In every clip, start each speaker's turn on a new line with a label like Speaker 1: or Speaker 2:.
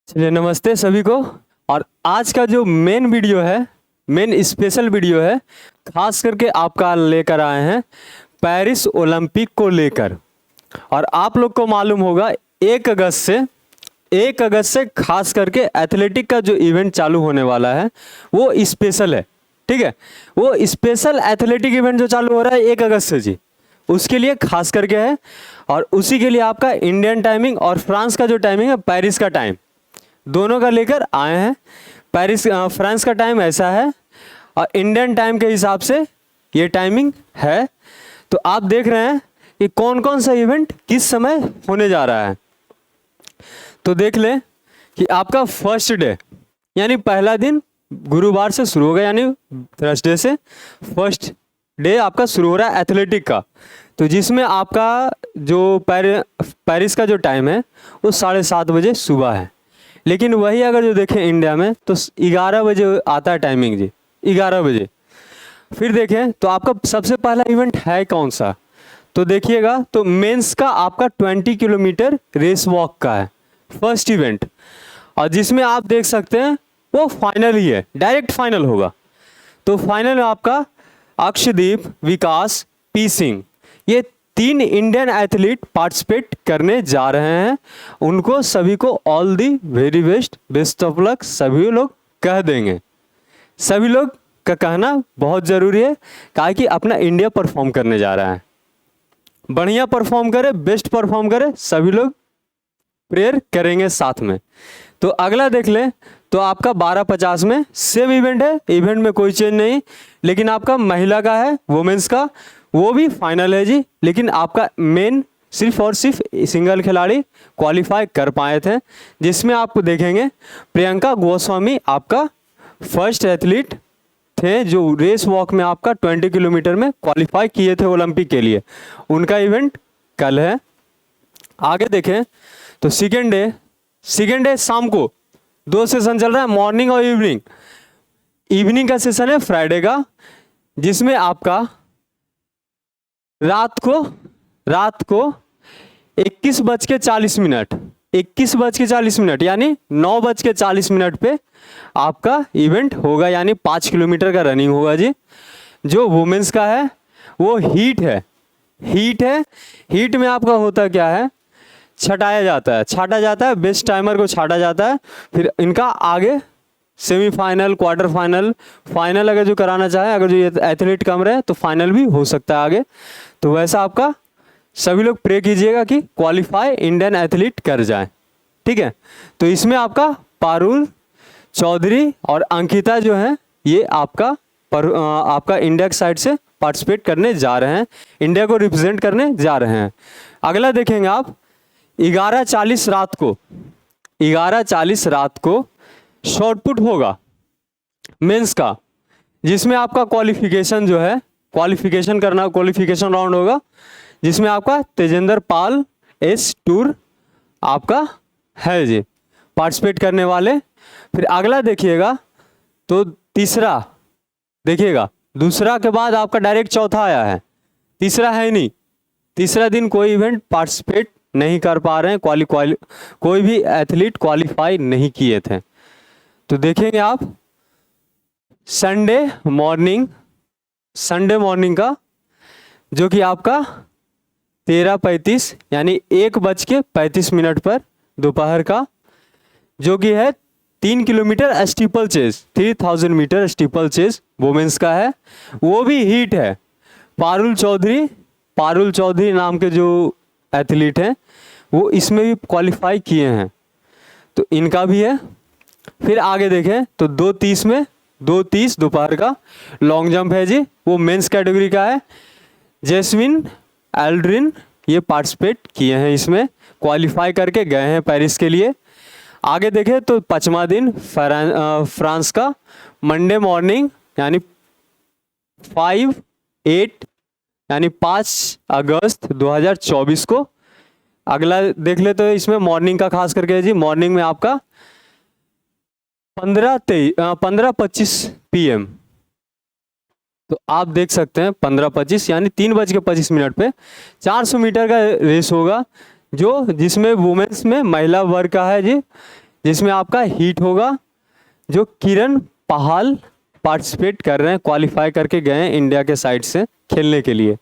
Speaker 1: चलिए नमस्ते सभी को। और आज का जो मेन वीडियो है, मेन स्पेशल वीडियो है, खास करके आपका लेकर आए हैं पेरिस ओलंपिक को लेकर। और आप लोग को मालूम होगा 1 अगस्त से खास करके एथलेटिक का जो इवेंट चालू होने वाला है वो स्पेशल है। ठीक है, वो स्पेशल एथलेटिक इवेंट जो चालू हो रहा है 1 अगस्त से जी, उसके लिए खास करके है। और उसी के लिए आपका इंडियन टाइमिंग और फ्रांस का जो टाइमिंग है, पेरिस का टाइम, दोनों का लेकर आए हैं। फ्रांस का टाइम ऐसा है और इंडियन टाइम के हिसाब से ये टाइमिंग है। तो आप देख रहे हैं कि कौन कौन सा इवेंट किस समय होने जा रहा है। तो देख लें कि आपका फर्स्ट डे यानी पहला दिन गुरुवार से शुरू होगा, यानी थर्सडे से फर्स्ट डे आपका शुरू हो रहा है एथलेटिक का। तो जिसमें आपका जो पेरिस का जो टाइम है वो 7:30 बजे सुबह है। लेकिन वही अगर जो देखें इंडिया में तो 11 बजे आता है टाइमिंग जी, 11 बजे। फिर देखें तो आपका सबसे पहला इवेंट है कौन सा, तो देखिएगा तो मेंस का आपका 20 किलोमीटर रेस वॉक का है फर्स्ट इवेंट। और जिसमें आप देख सकते हैं वो फाइनल ही है, डायरेक्ट फाइनल होगा। तो फाइनल में आपका अक्षदीप, विकास, पी सिंह, ये 3 इंडियन एथलीट पार्टिसिपेट करने जा रहे हैं। उनको सभी को all the very best, best of luck सभी लोग कह देंगे। सभी लोग का कहना बहुत ज़रूरी है, काहे कि अपना इंडिया परफॉर्म करने जा रहा है। बढ़िया परफॉर्म करे, बेस्ट परफॉर्म करे, सभी लोग प्रेयर करेंगे साथ में। तो अगला देख लें तो आपका 12:50 में सेम इवेंट है, इवेंट में कोई चेंज नहीं। लेकिन आपका महिला का है, वुमेन्स का, वो भी फाइनल है जी। लेकिन आपका मेन सिर्फ और सिर्फ सिंगल खिलाड़ी क्वालिफाई कर पाए थे, जिसमें आप देखेंगे प्रियंका गोस्वामी आपका फर्स्ट एथलीट थे जो रेस वॉक में आपका 20 किलोमीटर में क्वालिफाई किए थे ओलंपिक के लिए। उनका इवेंट कल है। आगे देखें तो सेकेंड डे शाम को 2 सेशन चल रहा है, मॉर्निंग और इवनिंग। इवनिंग का सेशन है फ्राइडे का, जिसमें आपका रात को 21:40 यानी 9:40 पे आपका इवेंट होगा, यानी 5 किलोमीटर का रनिंग होगा जी। जो वुमेन्स का है वो हीट है। हीट में आपका होता क्या है, छाटा जाता है, बेस्ट टाइमर को छाटा जाता है। फिर इनका आगे सेमीफाइनल, क्वार्टर फाइनल अगर जो कराना चाहे, अगर जो ये एथलीट कम रहे तो फाइनल भी हो सकता है आगे। तो वैसा आपका सभी लोग प्रे कीजिएगा कि क्वालिफाई इंडियन एथलीट कर जाए। ठीक है, तो इसमें आपका पारुल चौधरी और अंकिता जो है ये आपका इंडिया की साइड से पार्टिसिपेट करने जा रहे हैं, इंडिया को रिप्रेजेंट करने जा रहे हैं। अगला देखेंगे आप 11:40 रात को शॉर्टपुट होगा मेंस का, जिसमें आपका क्वालिफिकेशन राउंड होगा, जिसमें आपका तेजेंद्र पाल एस टूर आपका है जी पार्टिसिपेट करने वाले। फिर अगला देखिएगा तो तीसरा देखिएगा, दूसरा के बाद आपका डायरेक्ट चौथा आया है, तीसरा है नहीं। तीसरा दिन कोई इवेंट पार्टिसिपेट नहीं कर पा रहे हैं, कोई भी एथलीट क्वालिफाई नहीं किए थे। तो देखेंगे आप संडे मॉर्निंग का, जो कि आपका 13:35 यानी 1:35 पर दोपहर का, जो कि है 3 kilometre steeple chase, 3000 metre steeple chase women's का है। वो भी हीट है। पारुल चौधरी नाम के जो एथलीट हैं वो इसमें भी क्वालिफाई किए हैं, तो इनका भी है। फिर आगे देखें तो 2:30 दोपहर का लॉन्ग जंप है जी, वो मेंस कैटेगरी का है। जैस्मिन एल्ड्रिन ये पार्टिसिपेट किए हैं, इसमें क्वालिफाई करके गए हैं पेरिस के लिए। आगे देखें तो 5वां दिन फ्रांस का मंडे मॉर्निंग यानी 5 अगस्त 2024 को। अगला देख ले तो इसमें मॉर्निंग का खास करके जी, मॉर्निंग में आपका 15:25 PM। तो आप देख सकते हैं 15:25 यानी 3:25 पे 400 मीटर का रेस होगा, जिसमें वुमेन्स में महिला वर्ग का है जी, जिसमें आपका हीट होगा, जो किरण पहाल पार्टिसिपेट कर रहे हैं, क्वालिफाई करके गए हैं इंडिया के साइड से खेलने के लिए,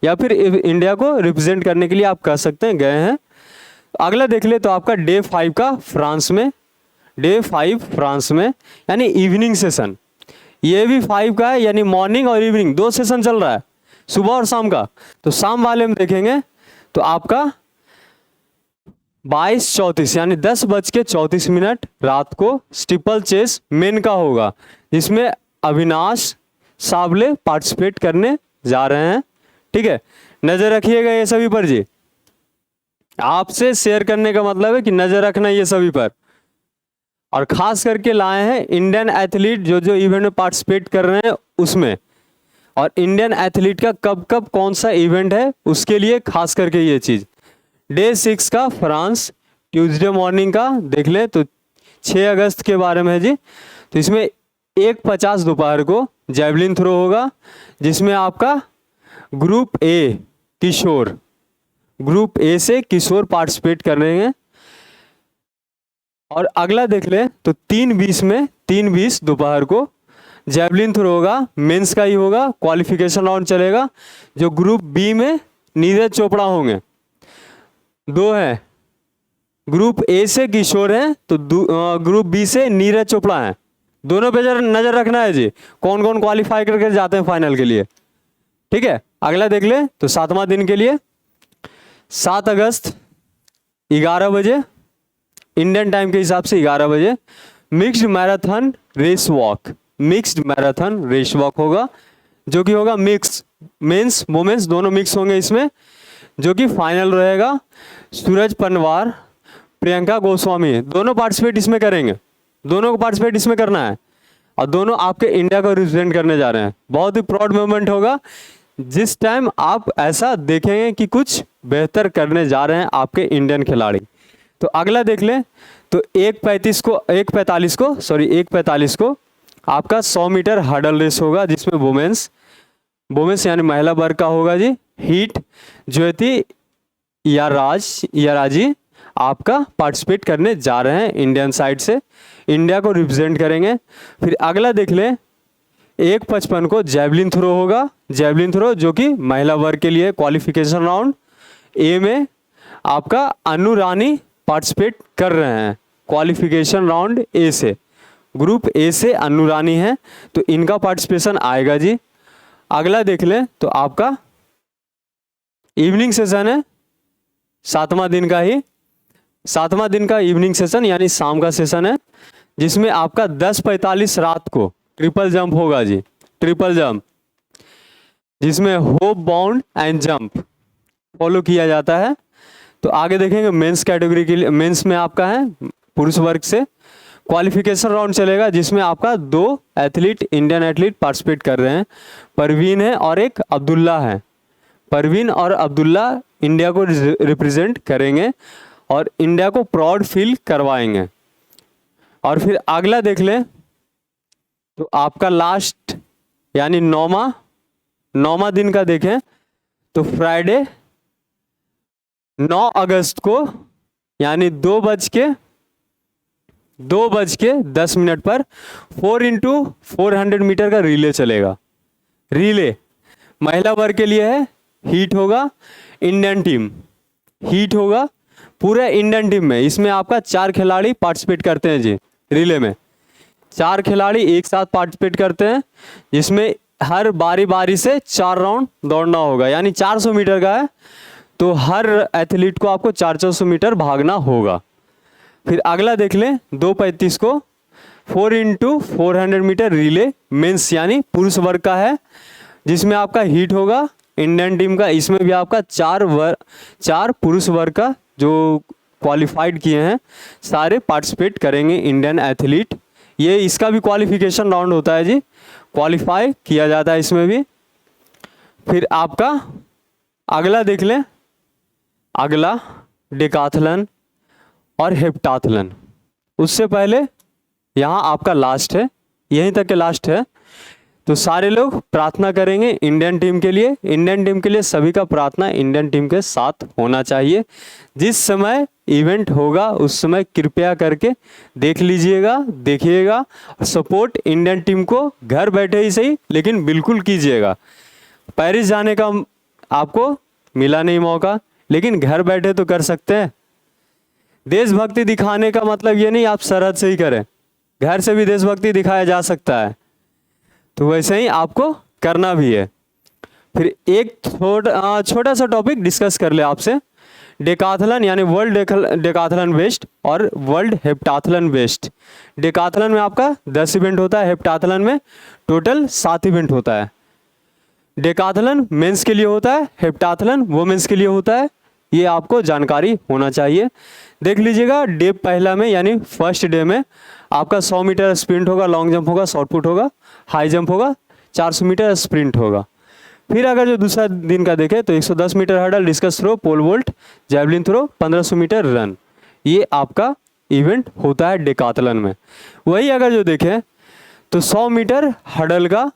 Speaker 1: या फिर इंडिया को रिप्रेजेंट करने के लिए आप कह सकते हैं गए हैं। अगला देख ले तो आपका डे 5 का फ्रांस में, डे 5 फ्रांस में यानी इवनिंग सेशन, ये भी 5 का है, यानी मॉर्निंग और इवनिंग 2 सेशन चल रहा है, सुबह और शाम का। तो शाम वाले में देखेंगे तो आपका 22:34 यानी 10:34 रात को स्टीपल चेस मेन का होगा, जिसमें अविनाश सावले पार्टिसिपेट करने जा रहे हैं। ठीक है, नजर रखिएगा ये सभी पर जी, आपसे शेयर करने का मतलब है कि नजर रखना ये सभी पर। और खास करके लाए हैं इंडियन एथलीट जो जो इवेंट में पार्टिसिपेट कर रहे हैं उसमें, और इंडियन एथलीट का कब कब कौन सा इवेंट है उसके लिए खास करके ये चीज़। डे 6 का फ्रांस ट्यूसडे मॉर्निंग का देख ले तो 6 अगस्त के बारे में है जी। तो इसमें 1:50 दोपहर को जैवलिन थ्रो होगा, जिसमें आपका group A Kishore, group A से किशोर पार्टिसिपेट कर रहे हैं। और अगला देख ले तो 3:20 में 3:20 दोपहर को जैवलिन थ्रो होगा, मेंस का ही होगा, क्वालिफिकेशन राउंड चलेगा। जो ग्रुप बी में नीरज चोपड़ा होंगे, 2 हैं, ग्रुप ए से किशोर हैं तो ग्रुप बी से नीरज चोपड़ा हैं। दोनों पे नजर रखना है जी, कौन कौन क्वालिफाई करके जाते हैं फाइनल के लिए। ठीक है, अगला देख ले तो 7वां दिन के लिए 7 अगस्त 11 बजे इंडियन टाइम के हिसाब से 11 बजे mixed marathon race walk, mixed marathon race walk होगा, जो कि होगा मिक्स, मेंस वुमेन्स दोनों मिक्स होंगे इसमें, जो कि फाइनल रहेगा। सूरज पनवार, प्रियंका गोस्वामी दोनों पार्टिसिपेट इसमें करेंगे, दोनों को पार्टिसिपेट इसमें करना है, और दोनों आपके इंडिया को रिप्रेजेंट करने जा रहे हैं। बहुत ही प्राउड मोमेंट होगा जिस टाइम आप ऐसा देखेंगे कि कुछ बेहतर करने जा रहे हैं आपके इंडियन खिलाड़ी। तो अगला देख लें तो 1:45 को आपका 100 मीटर हर्डल रेस होगा, जिसमें वुमेन्स यानी महिला वर्ग का होगा जी। हीट ज्योति याराजी आपका पार्टिसिपेट करने जा रहे हैं इंडियन साइड से, इंडिया को रिप्रेजेंट करेंगे। फिर अगला देख लें 1:55 को जैवलिन थ्रो होगा, जैवलिन थ्रो जो कि महिला वर्ग के लिए क्वालिफिकेशन राउंड ए में आपका अनु रानी पार्टिसिपेट कर रहे हैं, क्वालिफिकेशन राउंड ए से, ग्रुप ए से अनु रानी है तो इनका पार्टिसिपेशन आएगा जी। अगला देख लें तो आपका इवनिंग सेशन है, 7वां दिन का ही, 7वां दिन का इवनिंग सेशन यानी शाम का सेशन है, जिसमें आपका 10:45 रात को ट्रिपल जंप होगा जी, ट्रिपल जंप, जिसमें hope bound and jump follow किया जाता है। तो आगे देखेंगे मेंस कैटेगरी के लिए, मेंस में आपका है पुरुष वर्ग से क्वालिफिकेशन राउंड चलेगा, जिसमें आपका 2 एथलीट इंडियन एथलीट पार्टिसिपेट कर रहे हैं, परवीन है और एक अब्दुल्ला है। परवीन और अब्दुल्ला इंडिया को रिप्रेजेंट करेंगे और इंडिया को प्राउड फील करवाएंगे। और फिर अगला देख लें तो आपका लास्ट यानी 9वां दिन का देखें तो फ्राइडे 9 अगस्त को यानी 2:10 पर 4x400 मीटर का रिले चलेगा। रिले महिला वर्ग के लिए है, हीट होगा, इंडियन टीम हीट होगा पूरे इंडियन टीम में। इसमें आपका 4 खिलाड़ी पार्टिसिपेट करते हैं जी, रिले में 4 खिलाड़ी एक साथ पार्टिसिपेट करते हैं, जिसमें हर बारी बारी से 4 राउंड दौड़ना होगा, यानी 400 मीटर का है तो हर एथलीट को आपको 400 मीटर भागना होगा। फिर अगला देख लें 2:35 को 4x400 मीटर रिले मेंस यानी पुरुष वर्ग का है, जिसमें आपका हीट होगा इंडियन टीम का। इसमें भी आपका 4 पुरुष वर्ग का जो क्वालिफाइड किए हैं सारे पार्टिसिपेट करेंगे इंडियन एथलीट। ये इसका भी क्वालिफिकेशन राउंड होता है जी, क्वालिफाई किया जाता है इसमें भी। फिर आपका अगला देख लें, अगला डेकाथलन और हेप्टाथलन। उससे पहले यहाँ आपका लास्ट है, यहीं तक के लास्ट है। तो सारे लोग प्रार्थना करेंगे इंडियन टीम के लिए। इंडियन टीम के लिए सभी का प्रार्थना इंडियन टीम के साथ होना चाहिए। जिस समय इवेंट होगा उस समय कृपया करके देख लीजिएगा, देखिएगा। सपोर्ट इंडियन टीम को घर बैठे ही सही लेकिन बिल्कुल कीजिएगा। पेरिस जाने का आपको मिला नहीं मौका, लेकिन घर बैठे तो कर सकते हैं। देशभक्ति दिखाने का मतलब ये नहीं आप सरहद से ही करें, घर से भी देशभक्ति दिखाया जा सकता है। तो वैसे ही आपको करना भी है। फिर एक छोटा सा टॉपिक डिस्कस कर ले आपसे, डेकाथलन यानी वर्ल्ड डेकाथलन बेस्ट और वर्ल्ड हेप्टाथलन बेस्ट। डेकाथलन में आपका 10 इवेंट होता है, हेप्टाथलन में टोटल 7 इवेंट होता है। डेकाथलन मेंस के लिए होता है, हेप्टाथलन वुमेन्स के लिए होता है। ये आपको जानकारी होना चाहिए। देख लीजिएगा, डे पहला में यानी फर्स्ट डे में आपका 100 मीटर स्प्रिंट होगा, लॉन्ग जंप होगा, शॉर्ट पुट होगा, हाई जंप होगा, 400 मीटर स्प्रिंट होगा। फिर अगर जो दूसरा दिन का देखें तो 110 metre hurdle, discus throw, pole vault, javelin throw, 1500 metre run, ये आपका इवेंट होता है डेकाथलन में। वही अगर जो देखें तो 100 मीटर हर्डल का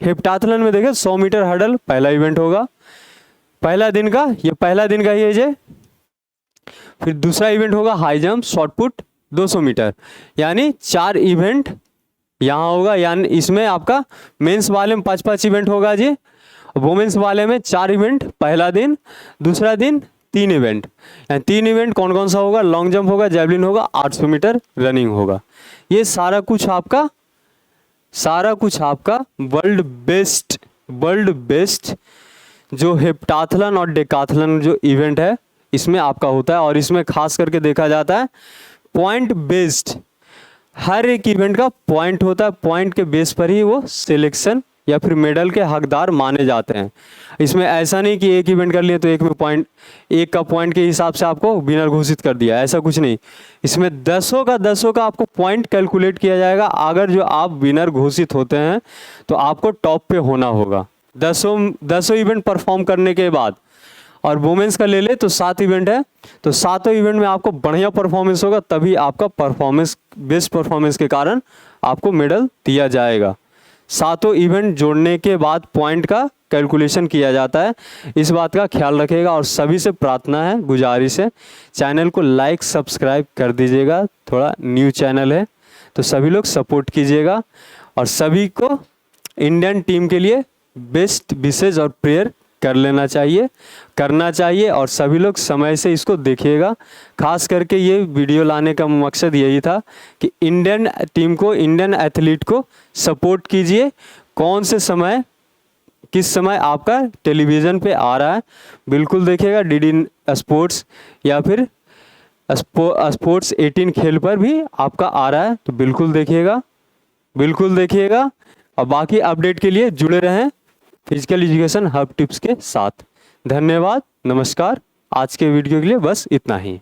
Speaker 1: हेप्टाथलन में देखें 100 मीटर हर्डल पहला इवेंट होगा, पहला दिन का ही है। फिर दूसरा इवेंट होगा high jump, shot put, 200 metre, यानी 4 इवेंट यहाँ होगा। यानी इसमें आपका मेंस वाले में 5-5 इवेंट होगा जी, वुमेन्स वाले में 4 इवेंट पहला दिन, दूसरा दिन 3 इवेंट। यानी 3 इवेंट कौन कौन सा होगा? लॉन्ग जंप होगा, जैवलिन होगा, 800 मीटर रनिंग होगा। ये सारा कुछ आपका वर्ल्ड बेस्ट जो हेप्टाथलन और डेकाथलन जो इवेंट है इसमें आपका होता है। और इसमें खास करके देखा जाता है पॉइंट बेस्ड, हर एक इवेंट का पॉइंट होता है, पॉइंट के बेस पर ही वो सिलेक्शन या फिर मेडल के हकदार माने जाते हैं। इसमें ऐसा नहीं कि एक इवेंट कर लिए तो एक का पॉइंट के हिसाब से आपको विनर घोषित कर दिया, ऐसा कुछ नहीं। इसमें 10 का आपको पॉइंट कैलकुलेट किया जाएगा। अगर जो आप विनर घोषित होते हैं तो आपको टॉप पे होना होगा 10 इवेंट परफॉर्म करने के बाद। और वुमेन्स का ले ले तो 7 इवेंट है, तो 7 इवेंट में आपको बढ़िया परफॉर्मेंस होगा, तभी आपका बेस्ट परफॉर्मेंस के कारण आपको मेडल दिया जाएगा। 7 इवेंट जोड़ने के बाद पॉइंट का कैलकुलेशन किया जाता है, इस बात का ख्याल रखिएगा। और सभी से प्रार्थना है, गुजारिश है, चैनल को लाइक सब्सक्राइब कर दीजिएगा। थोड़ा न्यू चैनल है तो सभी लोग सपोर्ट कीजिएगा। और सभी को इंडियन टीम के लिए बेस्ट विशेष और प्रेयर करना चाहिए। और सभी लोग समय से इसको देखिएगा। खास करके ये वीडियो लाने का मकसद यही था कि इंडियन टीम को, इंडियन एथलीट को सपोर्ट कीजिए। किस समय आपका टेलीविज़न पे आ रहा है बिल्कुल देखिएगा। डीडी स्पोर्ट्स या फिर स्पोर्ट्स 18 खेल पर भी आपका आ रहा है, तो बिल्कुल देखिएगा। और बाकी अपडेट के लिए जुड़े रहें फिजिकल एजुकेशन हब टिप्स के साथ। धन्यवाद, नमस्कार। आज के वीडियो के लिए बस इतना ही।